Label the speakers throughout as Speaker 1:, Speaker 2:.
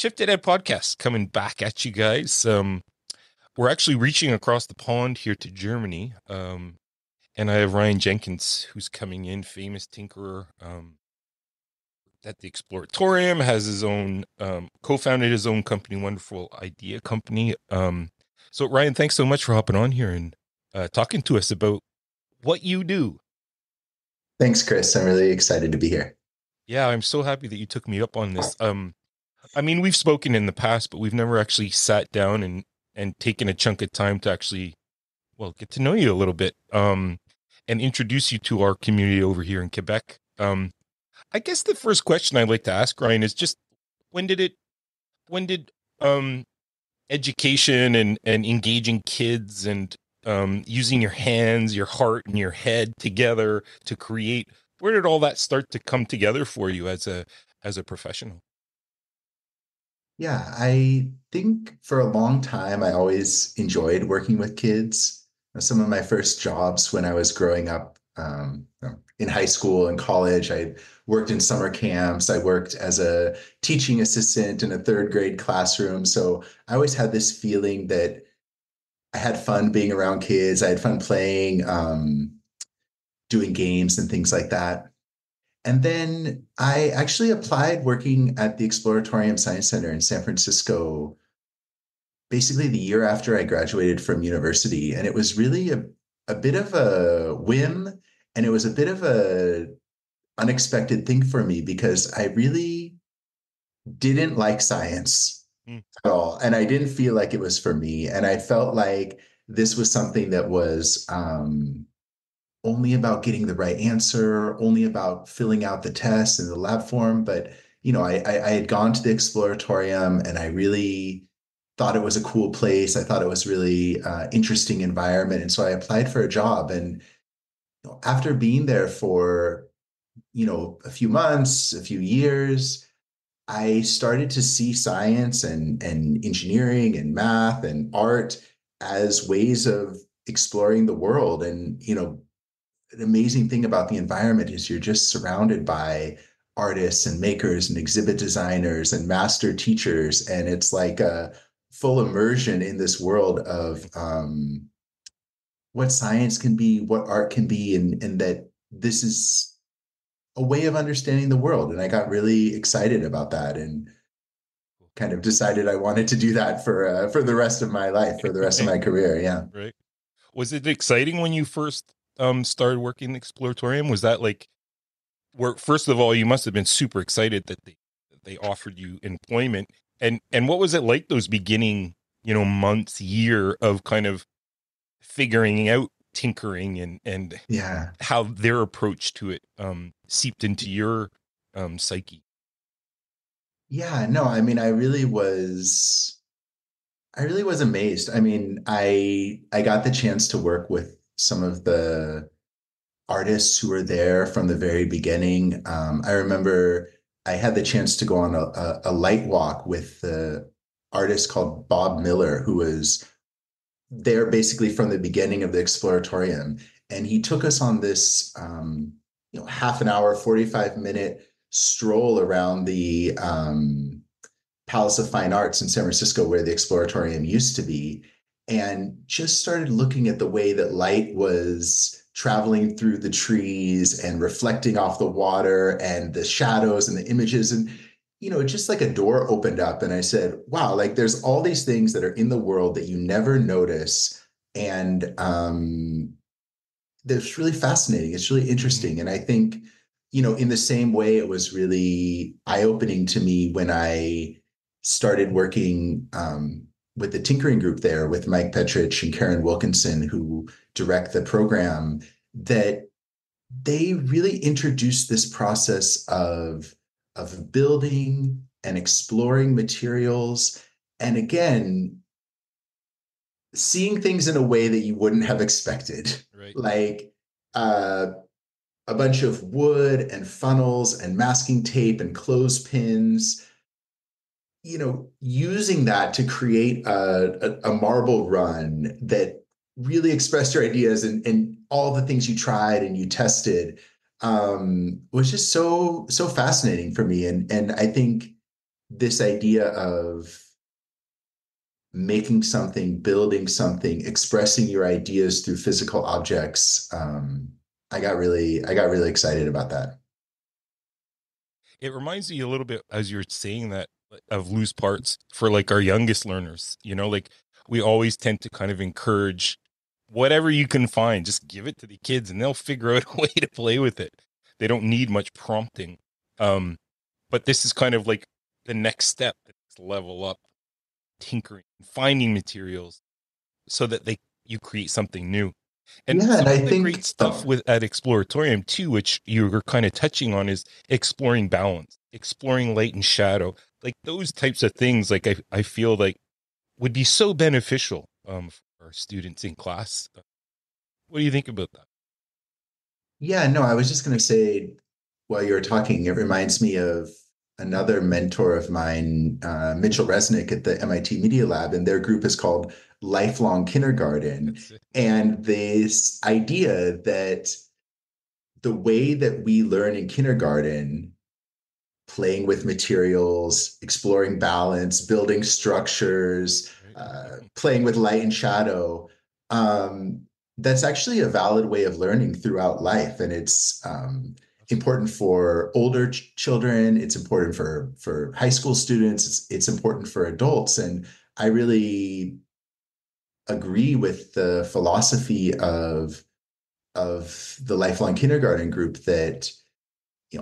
Speaker 1: ShiftED podcast coming back at you guys. We're actually reaching across the pond here to Germany. And I have Ryan Jenkins, who's coming in, famous tinkerer, at the Exploratorium, has his own, co-founded his own company, Wonderful Idea Company. So Ryan, thanks so much for hopping on here and talking to us about what you do.
Speaker 2: Thanks, Chris. I'm really excited to be here.
Speaker 1: Yeah, I'm so happy that you took me up on this. I mean, we've spoken in the past, but we've never actually sat down and taken a chunk of time to actually, well, get to know you a little bit, and introduce you to our community over here in Quebec. I guess the first question I'd like to ask, Ryan, is just when did education and engaging kids and using your hands, your heart, and your head together to create, where did all that start to come together for you as a professional?
Speaker 2: Yeah, I think for a long time, I always enjoyed working with kids. Some of my first jobs when I was growing up, in high school and college, I worked in summer camps. I worked as a teaching assistant in a third grade classroom. So I always had this feeling that I had fun being around kids. I had fun playing, doing games and things like that. And then I actually applied working at the Exploratorium Science Center in San Francisco, basically the year after I graduated from university. And it was really a bit of a whim, and it was a bit of a unexpected thing for me because I really didn't like science
Speaker 1: Mm,
Speaker 2: at all. And I didn't feel like it was for me. And I felt like this was something that was only about getting the right answer, only about filling out the test in the lab form. But I had gone to the Exploratorium and I really thought it was a cool place. I thought it was really interesting environment, and so I applied for a job. And after being there for a few months, a few years, I started to see science and engineering and math and art as ways of exploring the world. And an amazing thing about the environment is you're just surrounded by artists and makers and exhibit designers and master teachers. And it's like a full immersion in this world of what science can be, what art can be, and that this is a way of understanding the world. And I got really excited about that and kind of decided I wanted to do that for the rest of my life, for the rest of
Speaker 1: right,
Speaker 2: my career. Yeah.
Speaker 1: right. Was it exciting when you first started working in the Exploratorium? Was that like, where first of all you must have been super excited that they offered you employment, and what was it like those beginning, months, year of kind of figuring out tinkering and
Speaker 2: Yeah.
Speaker 1: how their approach to it seeped into your psyche?
Speaker 2: Yeah. No, I mean, I really was amazed. I mean, I got the chance to work with some of the artists who were there from the very beginning. I remember I had the chance to go on a light walk with the artist called Bob Miller, who was there basically from the beginning of the Exploratorium. And he took us on this, half an hour, 45-minute stroll around the Palace of Fine Arts in San Francisco, where the Exploratorium used to be, and just started looking at the way that light was traveling through the trees and reflecting off the water and the shadows and the images. And, just like a door opened up, and I said, wow, like there's all these things that are in the world that you never notice. And that's really fascinating. It's really
Speaker 1: Hmm.
Speaker 2: interesting. And I think, in the same way, it was really eye-opening to me when I started working with the tinkering group there with Mike Petrich and Karen Wilkinson, who direct the program, that they really introduced this process of building and exploring materials. And again, seeing things in a way that you wouldn't have expected,
Speaker 1: Right.
Speaker 2: like uh, a bunch of wood and funnels and masking tape and clothespins, using that to create a marble run that really expressed your ideas and all the things you tried and you tested, was just so fascinating for me. And I think this idea of making something, building something, expressing your ideas through physical objects. I got really excited about that.
Speaker 1: It reminds me a little bit, as you're saying that, of loose parts for like our youngest learners. Like we always tend to kind of encourage whatever you can find, just give it to the kids and they'll figure out a way to play with it. They don't need much prompting. Um, but this is kind of like the next step, the next level up, tinkering, finding materials so that you create something new. And
Speaker 2: Yeah, and
Speaker 1: some
Speaker 2: I
Speaker 1: of the great
Speaker 2: think,
Speaker 1: stuff with at Exploratorium too, which you were kind of touching on, is exploring balance, exploring light and shadow, like those types of things. Like I feel like would be so beneficial for our students in class. What do you think about that?
Speaker 2: yeah, no, I was just going to say while you were talking, it reminds me of another mentor of mine, Mitchell Resnick at the MIT Media Lab, and their group is called Lifelong Kindergarten.
Speaker 1: That's it.
Speaker 2: And this idea that the way that we learn in kindergarten, playing with materials, exploring balance, building structures,
Speaker 1: Right.
Speaker 2: playing with light and shadow. Um, that's actually a valid way of learning throughout life, and it's
Speaker 1: Absolutely.
Speaker 2: important for older children. It's important for high school students. It's important for adults, and I really agree with the philosophy of the lifelong kindergarten group that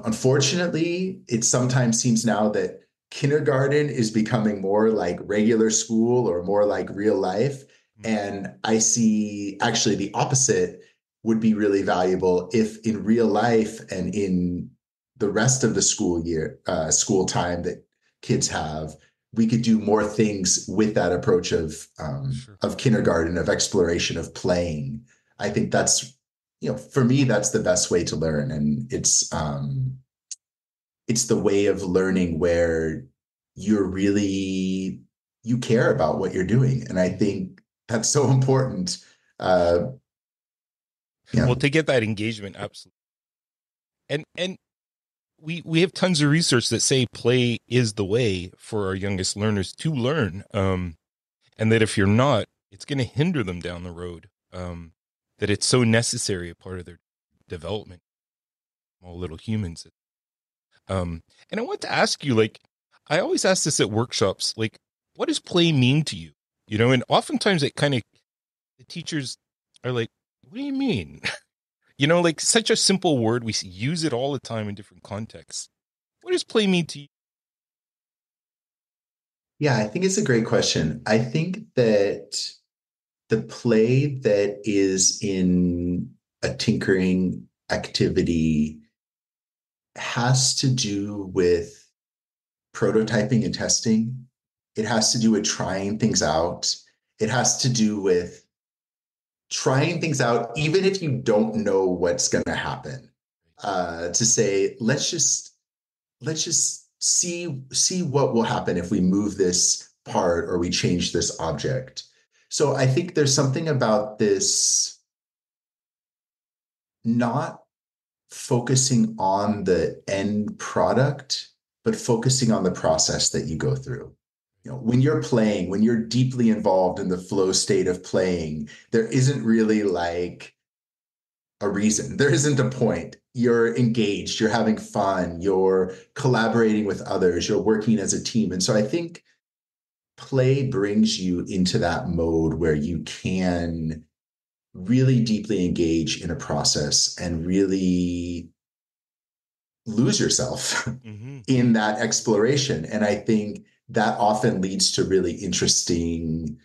Speaker 2: unfortunately, it sometimes seems now that kindergarten is becoming more like regular school or more like real life.
Speaker 1: Mm.
Speaker 2: And I see actually the opposite would be really valuable if in real life and in the rest of the school year, school time that kids have, we could do more things with that approach
Speaker 1: Sure.
Speaker 2: of kindergarten, of exploration, of playing. I think that's for me, that's the best way to learn. And it's the way of learning where you're really, you care about what you're doing. And I
Speaker 1: Hmm.
Speaker 2: think that's so important.
Speaker 1: Sure.
Speaker 2: Uh, you
Speaker 1: Well,
Speaker 2: know,
Speaker 1: to get that engagement, absolutely. And we have tons of research that say play is the way for our youngest learners to learn. And that if you're not, it's going to hinder them down the road. That it's so necessary a part of their development, all little humans. And I want to ask you, like, I always ask this at workshops, like, what does play mean to you? And oftentimes it kind of, the teachers are like, what do you mean? Like such a simple word. We use it all the time in different contexts. What does play mean to you?
Speaker 2: yeah, I think it's a great question. I think that the play that is in a tinkering activity has to do with prototyping and testing. It has to do with trying things out. It has to do with trying things out, even if you don't know what's going to happen. To say, let's just see what will happen if we move this part or we change this object. So I think there's something about this not focusing on the end product, but focusing on the process that you go through. When you're playing, when you're deeply involved in the flow state of playing, there isn't really like a reason. There isn't a point. You're engaged, you're having fun, you're collaborating with others, you're working as a team. And so I think play brings you into that mode where you can really deeply engage in a process and really lose yourself
Speaker 1: Mm-hmm.
Speaker 2: in that exploration. And I think that often leads to really interesting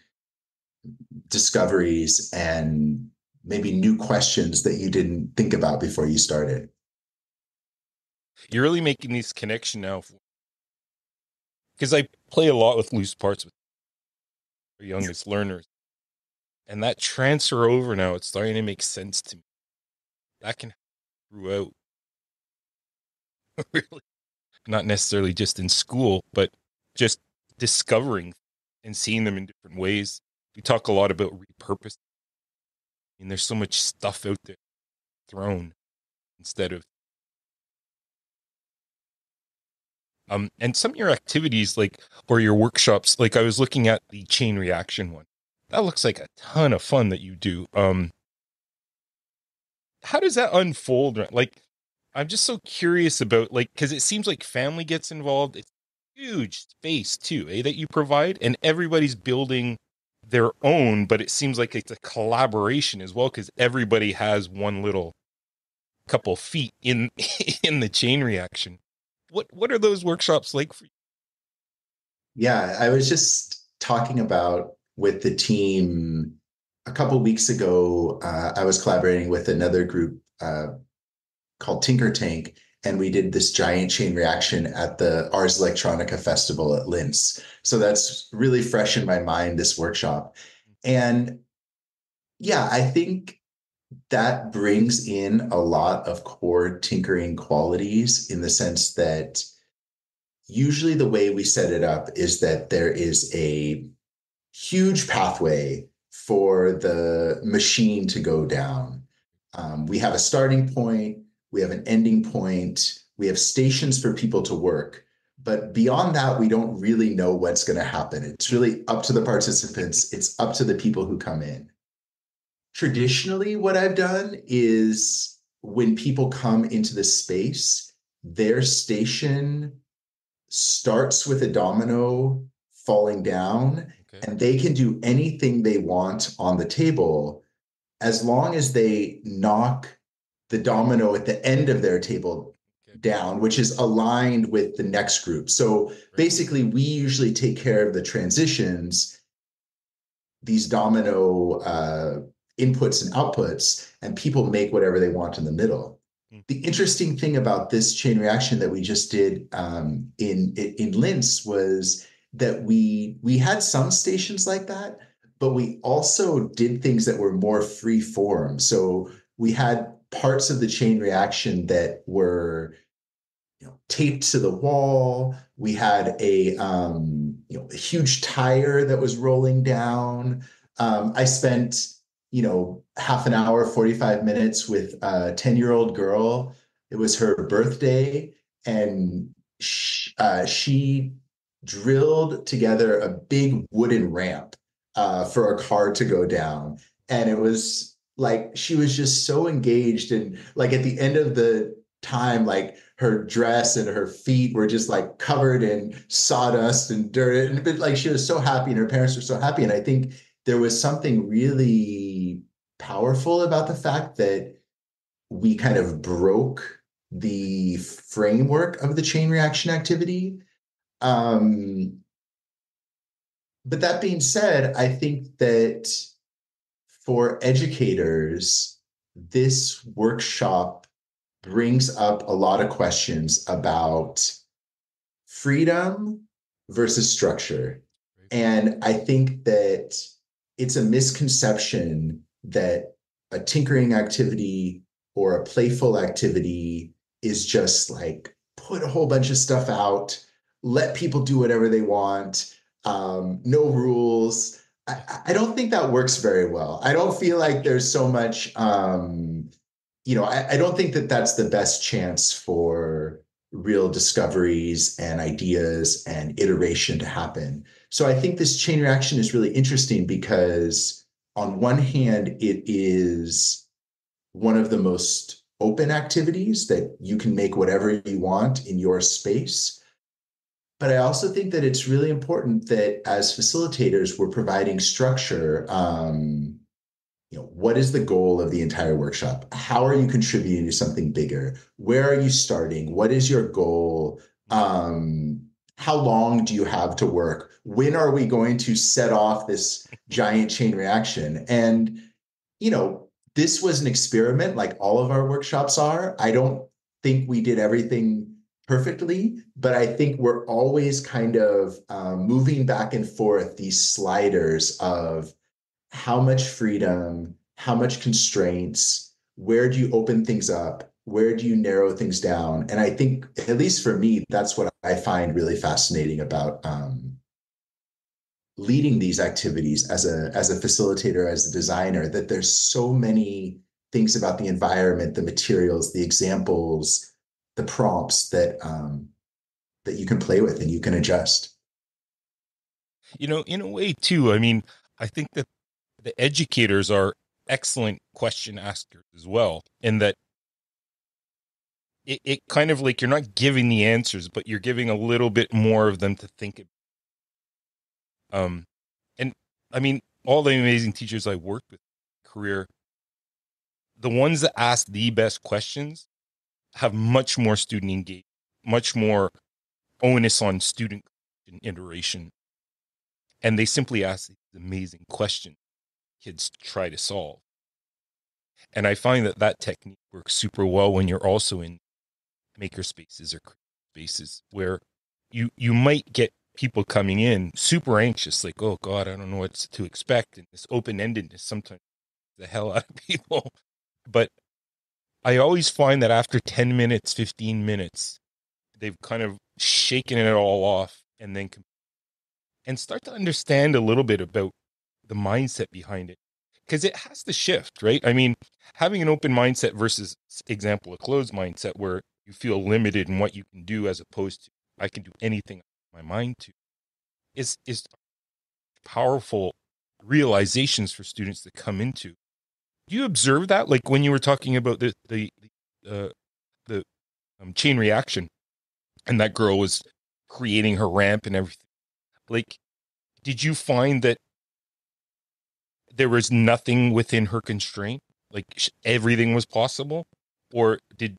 Speaker 2: discoveries and maybe new questions that you didn't think about before you started.
Speaker 1: You're really making this connection now because I play a lot with loose parts with our youngest learners, and that transfer over now, it's starting to make sense to me. That can happen throughout, really, not necessarily just in school, but just discovering and seeing them in different ways. We talk a lot about repurpose. I mean, there's so much stuff out there thrown instead of And some of your activities, like, or your workshops, like I was looking at the chain reaction one. That looks like a ton of fun that you do. How does that unfold? Like, I'm just so curious about, like, because it seems like family gets involved. It's huge space too, that you provide, and everybody's building their own, but it seems like it's a collaboration as well because everybody has one little couple feet in in the chain reaction. What are those workshops like for you?
Speaker 2: Yeah, I was just talking about with the team a couple weeks ago. I was collaborating with another group called Tinker Tank, and we did this giant chain reaction at the Ars Electronica Festival at Linz. So that's really fresh in my mind, this workshop. And yeah, I think that brings in a lot of core tinkering qualities in the sense that usually the way we set it up is that there is a huge pathway for the machine to go down. We have a starting point, we have an ending point, we have stations for people to work. But beyond that, we don't really know what's going to happen. It's really up to the participants, it's up to the people who come in. Traditionally, what I've done is when people come into the space, their station starts with a domino falling down,
Speaker 1: Okay.
Speaker 2: and they can do anything they want on the table as long as they knock the domino at the end of their table
Speaker 1: Okay.
Speaker 2: down, which is aligned with the next group. So
Speaker 1: Right.
Speaker 2: basically, we usually take care of the transitions, these domino inputs and outputs, and people make whatever they want in the middle.
Speaker 1: Mm.
Speaker 2: The interesting thing about this chain reaction that we just did in Linz was that we had some stations like that, but we also did things that were more free form. So we had parts of the chain reaction that were taped to the wall. We had a huge tire that was rolling down. I spent half an hour, 45 minutes with a 10-year-old girl. It was her birthday, and she drilled together a big wooden ramp for a car to go down. And it was like she was just so engaged. And like at the end of the time, like her dress and her feet were just like covered in sawdust and dirt. And but like she was so happy, and her parents were so happy. And I think there was something really powerful about the fact that we kind of broke the framework of the chain reaction activity. Um, but that being said, I think that for educators, this workshop brings up a lot of questions about freedom versus structure.
Speaker 1: Right.
Speaker 2: And I think that it's a misconception that a tinkering activity or a playful activity is just like put a whole bunch of stuff out, let people do whatever they want, no rules. I don't think that works very well. I don't feel like there's so much I don't think that that's the best chance for real discoveries and ideas and iteration to happen. So I think this chain reaction is really interesting because, on one hand, it is one of the most open activities that you can make whatever you want in your space. But I also think that it's really important that as facilitators, we're providing structure. What is the goal of the entire workshop? How are you contributing to something bigger? Where are you starting? What is your goal?
Speaker 1: Mm.
Speaker 2: How long do you have to work? When are we going to set off this giant chain reaction? And, this was an experiment like all of our workshops are. I don't think we did everything perfectly, but I think we're always kind of moving back and forth these sliders of how much freedom, how much constraints, where do you open things up, where do you narrow things down? And I think, at least for me, that's what I find really fascinating about leading these activities as a facilitator, as a designer, that there's so many things about the environment, the materials, the examples, the prompts that that you can play with and you can adjust.
Speaker 1: In a way too. I mean, I think that the educators are excellent question askers as well, in that it kind of like you're not giving the answers, but you're giving a little bit more of them to think. Um, and I mean, all the amazing teachers I worked with career, the ones that ask the best questions have much more student engagement, much more onus on student iteration, and they simply ask these amazing questions kids try to solve. And I find that that technique works super well when you're also in maker spaces or spaces where you might get people coming in super anxious, like, oh God, I don't know what to expect. And this open-endedness sometimes the hell out of people. But I always find that after 10 minutes, 15 minutes, they've kind of shaken it all off and start to understand a little bit about the mindset behind it. Because it has to shift, right? I mean, having an open mindset versus, example, a closed mindset where you feel limited in what you can do as opposed to I can do anything my mind to is powerful realizations for students to come into. Do you observe that? Like when you were talking about the chain reaction, and that girl was creating her ramp and everything. Like, did you find that there was nothing within her constraint? Like everything was possible, or did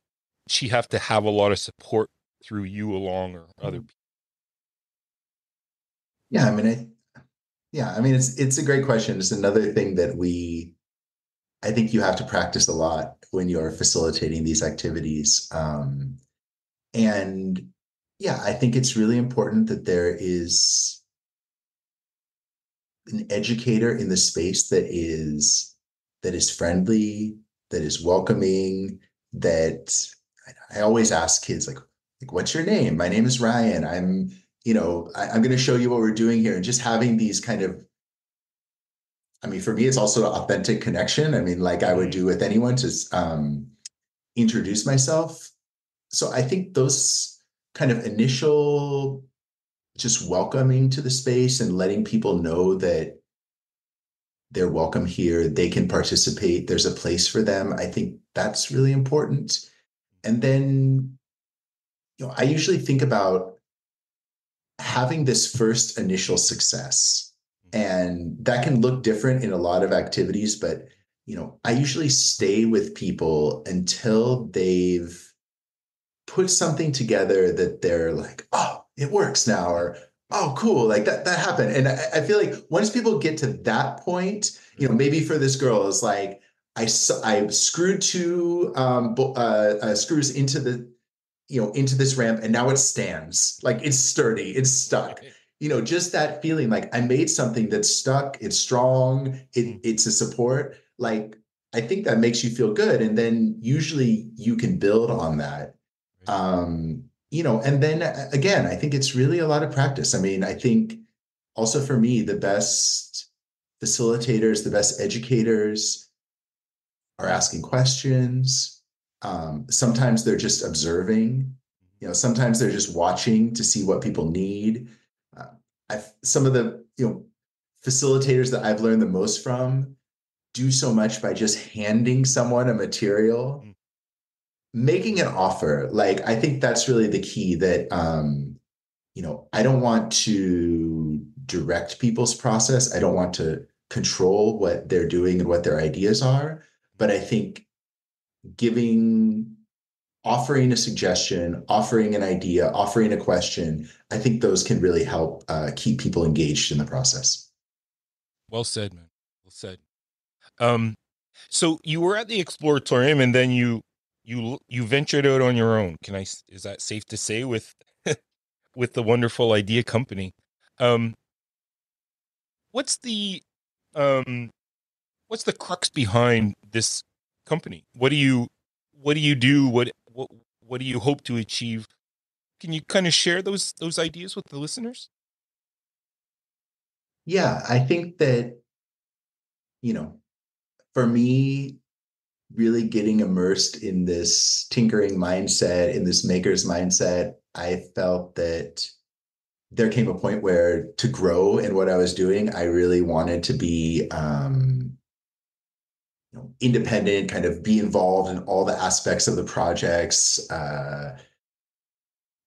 Speaker 1: she have to have a lot of support through you along or other people?
Speaker 2: Yeah, I mean, it's a great question. It's another thing that I think you have to practice a lot when you're facilitating these activities. And yeah, I think it's really important that there is an educator in the space that is friendly, that is welcoming, that I always ask kids like what's your name? My name is Ryan. I'm going to show you what we're doing here. And just having these kind of, I mean, for me, it's also an authentic connection. I mean, like I would
Speaker 1: Mm,
Speaker 2: do with anyone to introduce myself. So I think those kind of initial just welcoming to the space and letting people know that they're welcome here, they can participate, there's a place for them. I think that's really important. And then, I usually think about having this first initial success. And that can look different in a lot of activities, but I usually stay with people until they've put something together that they're like, oh, it works now, or oh, cool, like that happened. And I feel like once people get to that point,
Speaker 1: right.
Speaker 2: maybe for this girl, it's like I screwed two screws into into this ramp, and now it stands, like it's sturdy, it's stuck.
Speaker 1: Right.
Speaker 2: Just that feeling like I made something that's stuck, it's strong,
Speaker 1: Mm,
Speaker 2: it's a support. Like I think that makes you feel good, and then usually you can build on that.
Speaker 1: right.
Speaker 2: And then again, I think it's really a lot of practice. I mean, I think also for me, the best facilitators, the best educators are asking questions. Sometimes they're just observing. Sometimes they're just watching to see what people need. Uh, some of the facilitators that I've learned the most from do so much by just handing someone a material,
Speaker 1: Mm,
Speaker 2: making an offer. Like I think that's really the key. That I don't want to direct people's process. I don't want to control what they're doing and what their ideas are. But I think giving, offering a suggestion, offering an idea, offering a question, I think those can really help keep people engaged in the process.
Speaker 1: well said, man. Well said. Um, so you were at the Exploratorium, and then you ventured out on your own. Is that safe to say with with the wonderful idea company? Um, what's the um what's the crux behind this company? What do you do? What do you hope to achieve? Can you kind of share those ideas with the listeners?
Speaker 2: Yeah, I think that, you know, for me, really getting immersed in this tinkering mindset, in this maker's mindset, I felt that there came a point where to grow in what I was doing, I really wanted to be independent, kind of be involved in all the aspects of the projects,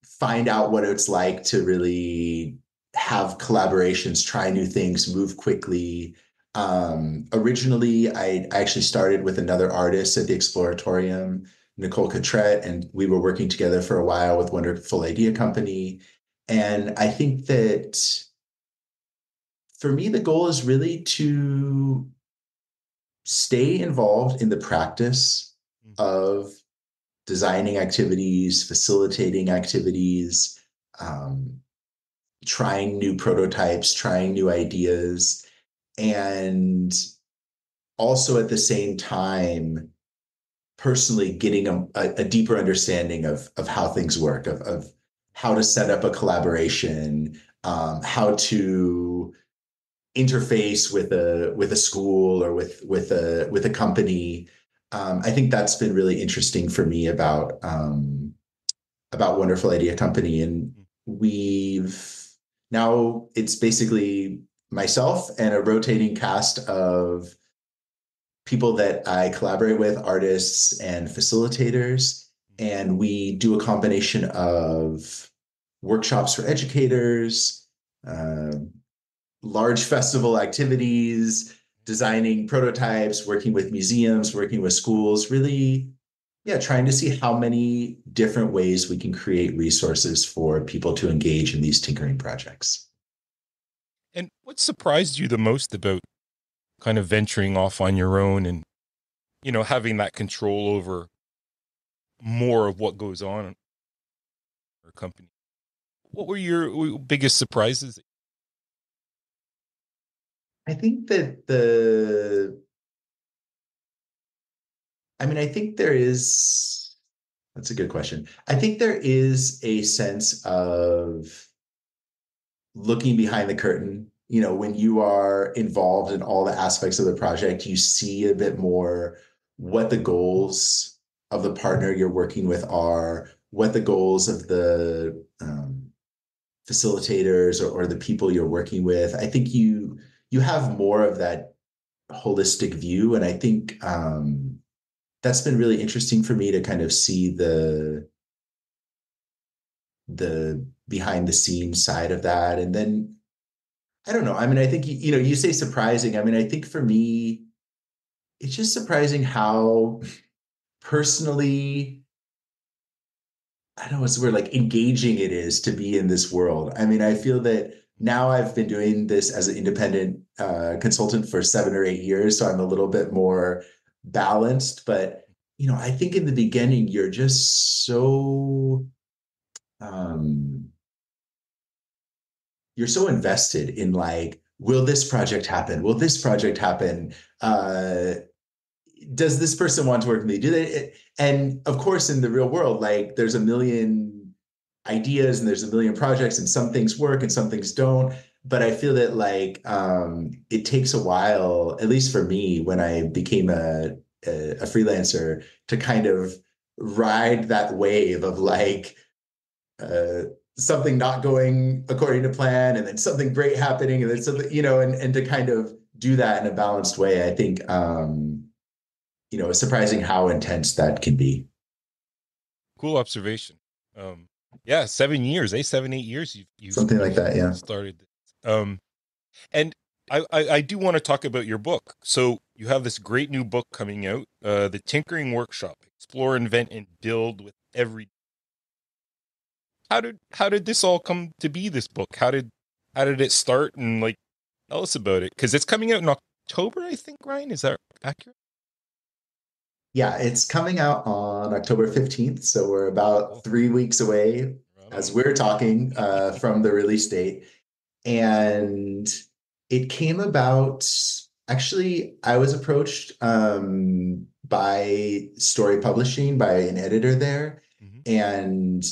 Speaker 2: find out what it's like to really have collaborations, try new things, move quickly. Originally, I actually started with another artist at the Exploratorium, Nicole Cotrette, and we were working together for a while with Wonderful Idea Company. And I think that for me, the goal is really to stay involved in the practice
Speaker 1: Mhm.
Speaker 2: of designing activities, facilitating activities, um, trying new prototypes, trying new ideas, and also at the same time, personally getting a deeper understanding of how things work, of how to set up a collaboration, how to interface with a school or with a company. I think that's been really interesting for me about Wonderful Idea Company. And
Speaker 1: Mhm.
Speaker 2: we've now it's basically myself and a rotating cast of people that I collaborate with, artists and facilitators. And we do a combination of workshops for educators, uh, large festival activities, designing prototypes, working with museums, working with schools, really, yeah, trying to see how many different ways we can create resources for people to engage in these tinkering projects.
Speaker 1: And what surprised you the most about kind of venturing off on your own and, having that control over more of what goes on in our company? What were your biggest surprises?
Speaker 2: I think that I think that's a good question. I think there is a sense of looking behind the curtain. When you are involved in all the aspects of the project, you see a bit more what the goals of the partner you're working with are, what the goals of the facilitators or the people you're working with. I think you have more of that holistic view, and I think that's been really interesting for me to kind of see the behind the scenes side of that. And then I don't know. I think you say surprising. I think for me, it's just surprising how personally, I don't know what's the word, like engaging it is to be in this world. I feel that now I've been doing this as an independent consultant for 7 or 8 years, so I'm a little bit more balanced. But I think in the beginning, you're just um, you're so invested in like, will this project happen? Will this project happen? Does this person want to work with me? Do they? And of course, in the real world, like there's a million ideas and there's a million projects, and some things work and some things don't. But I feel that like it takes a while, at least for me, when I became a freelancer, to kind of ride that wave of like uh, something not going according to plan, and then something great happening, and then something, and to kind of do that in a balanced way. I think it's surprising how intense that can be.
Speaker 1: Cool observation. Um, yeah, 7 years, 7, 8 years
Speaker 2: Something like
Speaker 1: you've
Speaker 2: that, yeah.
Speaker 1: started. Um, and I do want to talk about your book. So you have this great new book coming out, The Tinkering Workshop: Explore, Invent, and Build with Every. How did this all come to be? This book. How did it start? And like, tell us about it, because it's coming out in October, I think. Ryan, is that accurate?
Speaker 2: Yeah, it's coming out on October 15th, so we're about
Speaker 1: Cool.
Speaker 2: 3 weeks away
Speaker 1: Right
Speaker 2: as
Speaker 1: on.
Speaker 2: we're talking from the release date. And it came about, actually, I was approached by Story Publishing, by an editor there,
Speaker 1: Hmm.
Speaker 2: and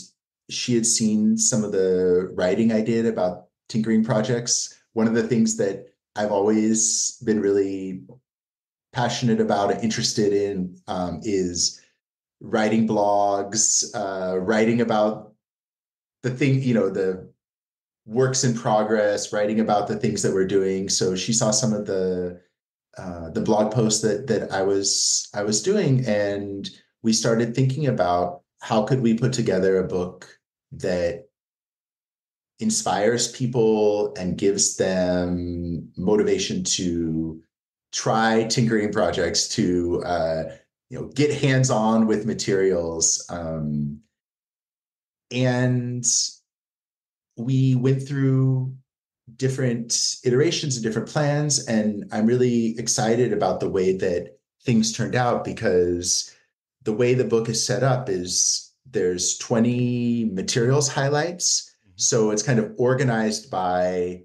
Speaker 2: she had seen some of the writing I did about tinkering projects. One of the things that I've always been really passionate about and interested in is writing blogs, writing about the thing, the works in progress, writing about the things that we're doing. So she saw some of the blog posts that I was doing, and we started thinking about how could we put together a book that inspires people and gives them motivation to try tinkering projects, to get hands-on with materials. And we went through different iterations and different plans, and I'm really excited about the way that things turned out, because the way the book is set up is there's 20 materials highlights.
Speaker 1: Mhm.
Speaker 2: So it's kind of organized by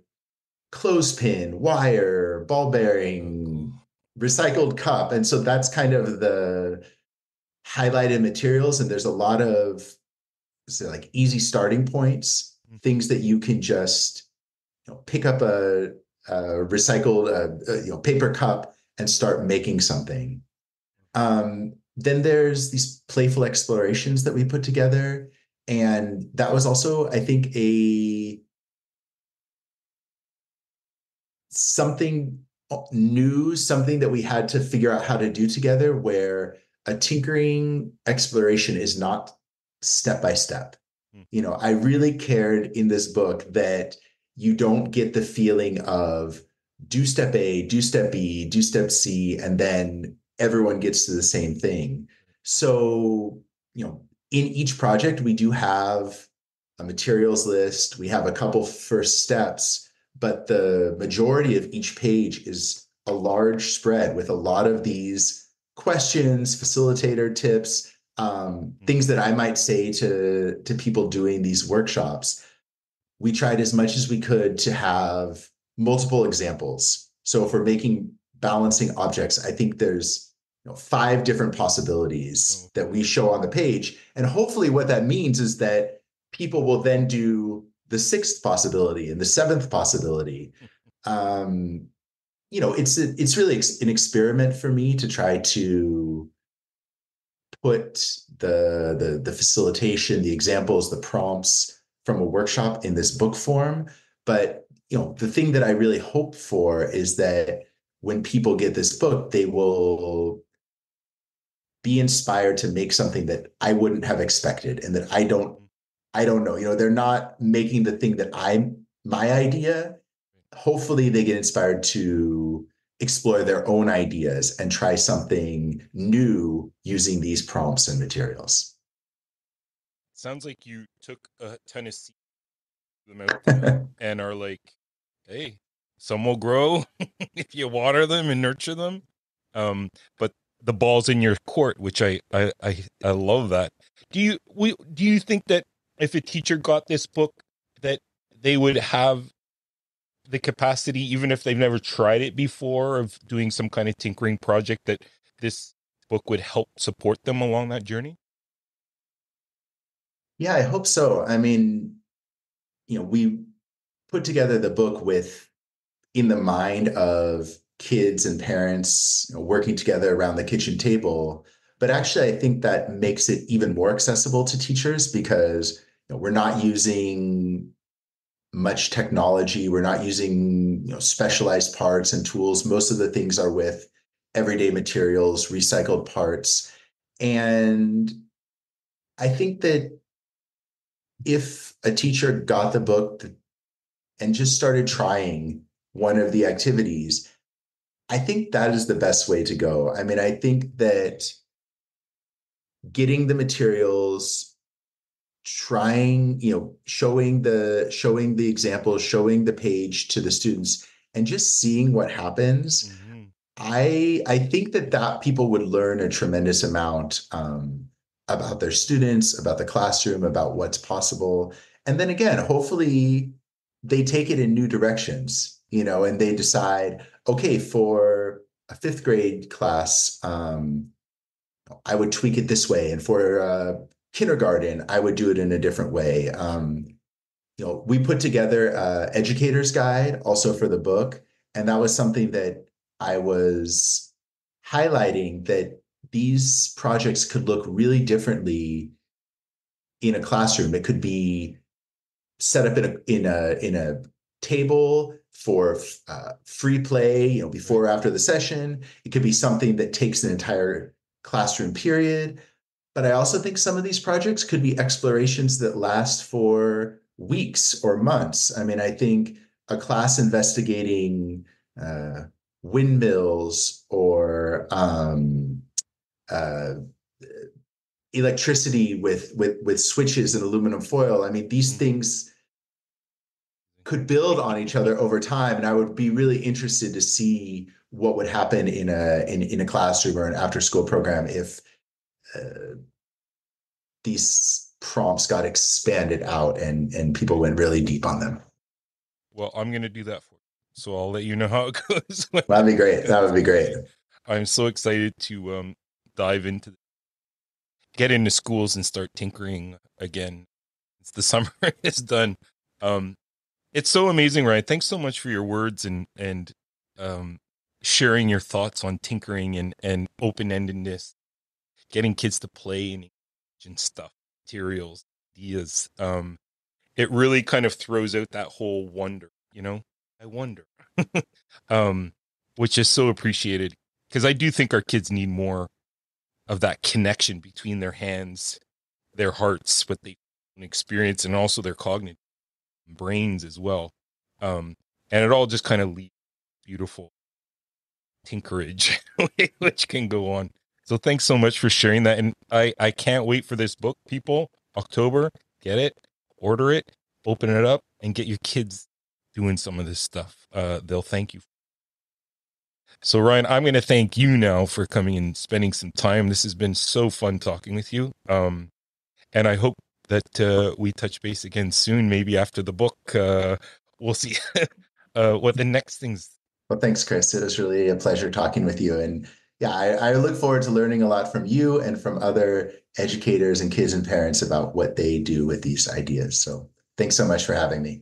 Speaker 2: clothespin, wire, ball
Speaker 1: Oh,
Speaker 2: bearing,
Speaker 1: cool.
Speaker 2: recycled cup. And so that's kind of the highlighted materials. And there's a lot of, say, like easy starting points,
Speaker 1: Mhm.
Speaker 2: things that you can just pick up a recycled paper cup and start making something. Then there's these playful explorations that we put together, and that was also, I think, a something new, something that we had to figure out how to do together, where a tinkering exploration is not step by step.
Speaker 1: Mhm.
Speaker 2: I really cared in this book that you don't get the feeling of do step A, do step B, do step C, and then everyone gets to the same thing. So, in each project, we do have a materials list, we have a couple first steps, but the majority of each page is a large spread with a lot of these questions, facilitator tips,
Speaker 1: Mhm.
Speaker 2: things that I might say to people doing these workshops. We tried as much as we could to have multiple examples. So if we're making balancing objects, I think there's 5 different possibilities
Speaker 1: Oh,
Speaker 2: that we
Speaker 1: cool.
Speaker 2: show on the page. And hopefully what that means is that people will then do the 6th possibility and the 7th possibility. Um, it's really an experiment for me to try to put the facilitation, the examples, the prompts from a workshop in this book form. But the thing that I really hope for is that when people get this book, they will be inspired to make something that I wouldn't have expected and that
Speaker 1: Mhm.
Speaker 2: I don't know. They're not making the thing that my idea. Hopefully they get inspired to explore their own ideas and try something new using these prompts and materials.
Speaker 1: Sounds like you took a ton of seeds, them out there, and are like, hey, some will grow if you water them and nurture them. But the ball's in your court, which I love that. Do you think that if a teacher got this book, that they would have the capacity, even if they've never tried it before, of doing some kind of tinkering project, that this book would help support them along that journey?
Speaker 2: Yeah, I hope so. I mean, we put together the book with in the mind of kids and parents, working together around the kitchen table. But actually, I think that makes it even more accessible to teachers because we're not using much technology. We're not using specialized parts and tools. Most of the things are with everyday materials, recycled parts. And I think that if a teacher got the book and just started trying one of the activities, I think that is the best way to go. I mean, I think that getting the materials, trying, showing the examples, showing the page to the students, and just seeing what happens.
Speaker 1: Hmm.
Speaker 2: I think that people would learn a tremendous amount about their students, about the classroom, about what's possible. And then again, hopefully they take it in new directions, and they decide, okay, for a 5th grade class, I would tweak it this way. And for kindergarten, I would do it in a different way. We put together a educator's guide also for the book. And that was something that I was highlighting, that these projects could look really differently in a classroom. It could be set up in a table for free play,
Speaker 1: Right.
Speaker 2: before or after the session. It could be something that takes an entire classroom period. But I also think some of these projects could be explorations that last for weeks or months. I mean, I think a class investigating uh, windmills or uh, electricity with switches and aluminum foil. I mean, these
Speaker 1: Mhm.
Speaker 2: things could build on each other over time, and I would be really interested to see what would happen in a classroom or an after school program if uh, these prompts got expanded out and people
Speaker 1: Right.
Speaker 2: went really deep on them.
Speaker 1: Well, I'm gonna do that for you. So I'll let you know how it goes when
Speaker 2: That'd be great.
Speaker 1: that
Speaker 2: That would be great.
Speaker 1: I'm so excited to dive into get into schools and start tinkering again. It's the summer is done. Um it's so amazing, Ryan. Thanks so much for your words and um sharing your thoughts on tinkering and open-endedness, getting kids to play and stuff, materials, ideas. It really kind of throws out that whole wonder, I wonder. um, which is so appreciated because I do think our kids need more of that connection between their hands, their hearts, what they experience, and also their cognitive brains as well. Um, and it all just kind of leads beautiful tinkerage, which can go on. So thanks so much for sharing that. And I can't wait for this book, people. October, get it, order it, open it up, and get your kids doing some of this stuff. They'll thank you. So Ryan, I'm going to thank you now for coming and spending some time. This has been so fun talking with you. And I hope that we touch base again soon, maybe after the book. We'll see what the next things.
Speaker 2: Well, thanks, Chris. It was really a pleasure talking with you. And yeah, I look forward to learning a lot from you and from other educators and kids and parents about what they do with these ideas. So thanks so much for having me.